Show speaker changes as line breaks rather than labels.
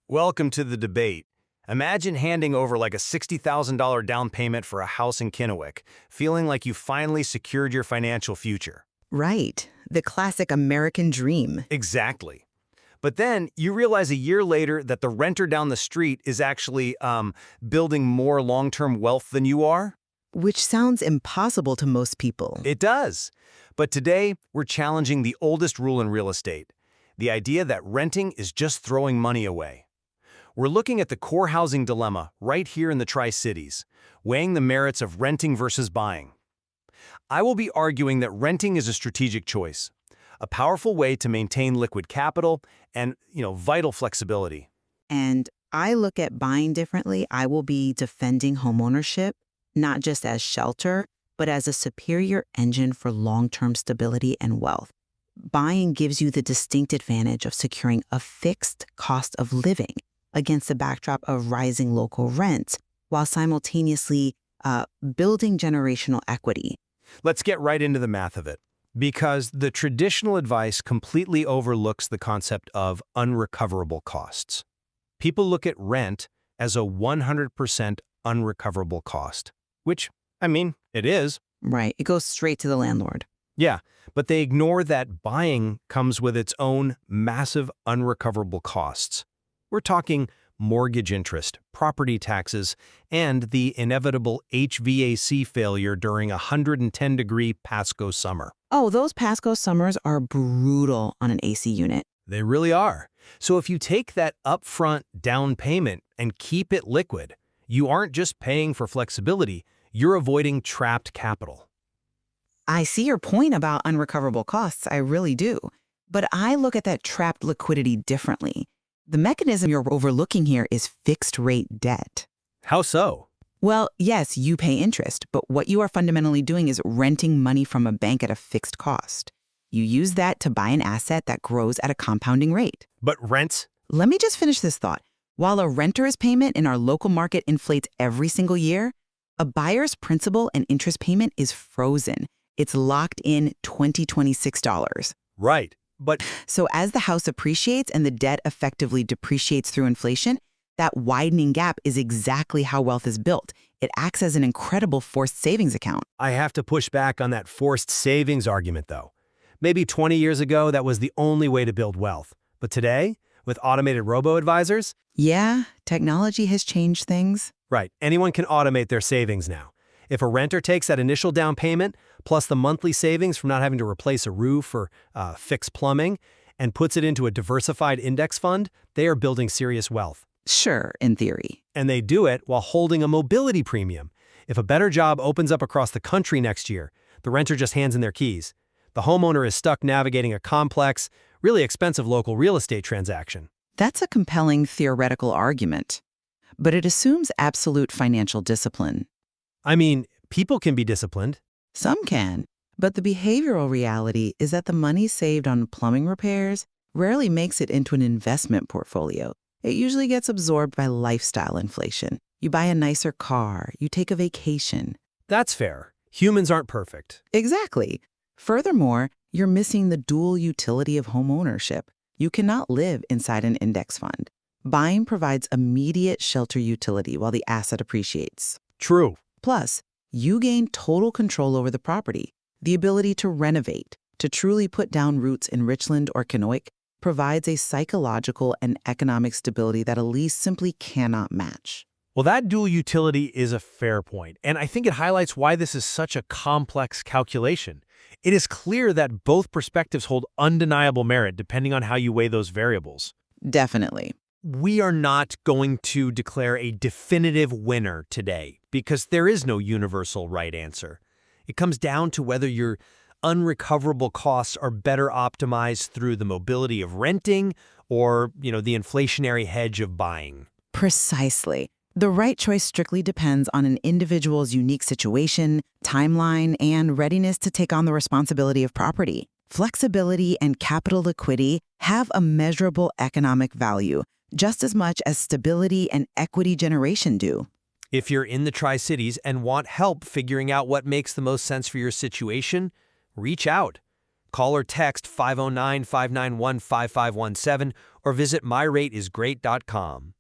Welcome to the debate. Imagine handing over like a $60,000 down payment for a house in Kennewick, feeling like you finally secured your financial future.
Right. The classic American dream.
Exactly. But then you realize a year later that the renter down the street is actually building more long-term wealth than you are?
Which sounds impossible to most people.
It does. But today, we're challenging the oldest rule in real estate, the idea that renting is just throwing money away. We're looking at the core housing dilemma right here in the Tri-Cities, weighing the merits of renting versus buying. I will be arguing that renting is a strategic choice, a powerful way to maintain liquid capital and, vital flexibility.
And I look at buying differently. I will be defending homeownership, not just as shelter, but as a superior engine for long-term stability and wealth. Buying gives you the distinct advantage of securing a fixed cost of living against the backdrop of rising local rents, while simultaneously building generational equity.
Let's get right into the math of it, because the traditional advice completely overlooks the concept of unrecoverable costs. People look at rent as a 100% unrecoverable cost, which, it is.
Right. It goes straight to the landlord.
Yeah, but they ignore that buying comes with its own massive unrecoverable costs. We're talking mortgage interest, property taxes, and the inevitable HVAC failure during a 110-degree Pasco summer.
Oh, those Pasco summers are brutal on an AC unit.
They really are. So if you take that upfront down payment and keep it liquid, you aren't just paying for flexibility, you're avoiding trapped capital.
I see your point about unrecoverable costs, I really do. But I look at that trapped liquidity differently. The mechanism you're overlooking here is fixed-rate debt.
How so?
Well, yes, you pay interest, but what you are fundamentally doing is renting money from a bank at a fixed cost. You use that to buy an asset that grows at a compounding rate.
But rents?
Let me just finish this thought. While a renter's payment in our local market inflates every single year, a buyer's principal and interest payment is frozen. It's locked in $2026.
Right. But
so as the house appreciates and the debt effectively depreciates through inflation, that widening gap is exactly how wealth is built. It acts as an incredible forced savings account.
I have to push back on that forced savings argument, though. Maybe 20 years ago, that was the only way to build wealth. But today, with automated robo-advisors?
Yeah, technology has changed things.
Right. Anyone can automate their savings now. If a renter takes that initial down payment, plus the monthly savings from not having to replace a roof or fix plumbing, and puts it into a diversified index fund, they are building serious wealth.
Sure, in theory.
And they do it while holding a mobility premium. If a better job opens up across the country next year, the renter just hands in their keys. The homeowner is stuck navigating a complex, really expensive local real estate transaction.
That's a compelling theoretical argument, but it assumes absolute financial discipline.
People can be disciplined.
Some can, but the behavioral reality is that the money saved on plumbing repairs rarely makes it into an investment portfolio. It usually gets absorbed by lifestyle inflation. You buy a nicer car, you take a vacation.
That's fair. Humans aren't perfect.
Exactly. Furthermore, you're missing the dual utility of home ownership. You cannot live inside an index fund. Buying provides immediate shelter utility while the asset appreciates.
True.
Plus, you gain total control over the property. The ability to renovate, to truly put down roots in Richland or Kennewick, provides a psychological and economic stability that a lease simply cannot match.
Well, that dual utility is a fair point, and I think it highlights why this is such a complex calculation. It is clear that both perspectives hold undeniable merit depending on how you weigh those variables.
Definitely.
We are not going to declare a definitive winner today because there is no universal right answer. It comes down to whether your unrecoverable costs are better optimized through the mobility of renting or, the inflationary hedge of buying.
Precisely. The right choice strictly depends on an individual's unique situation, timeline, and readiness to take on the responsibility of property. Flexibility and capital liquidity have a measurable economic value, just as much as stability and equity generation do.
If you're in the Tri-Cities and want help figuring out what makes the most sense for your situation, reach out. Call or text 509-591-5517 or visit myrateisgreat.com.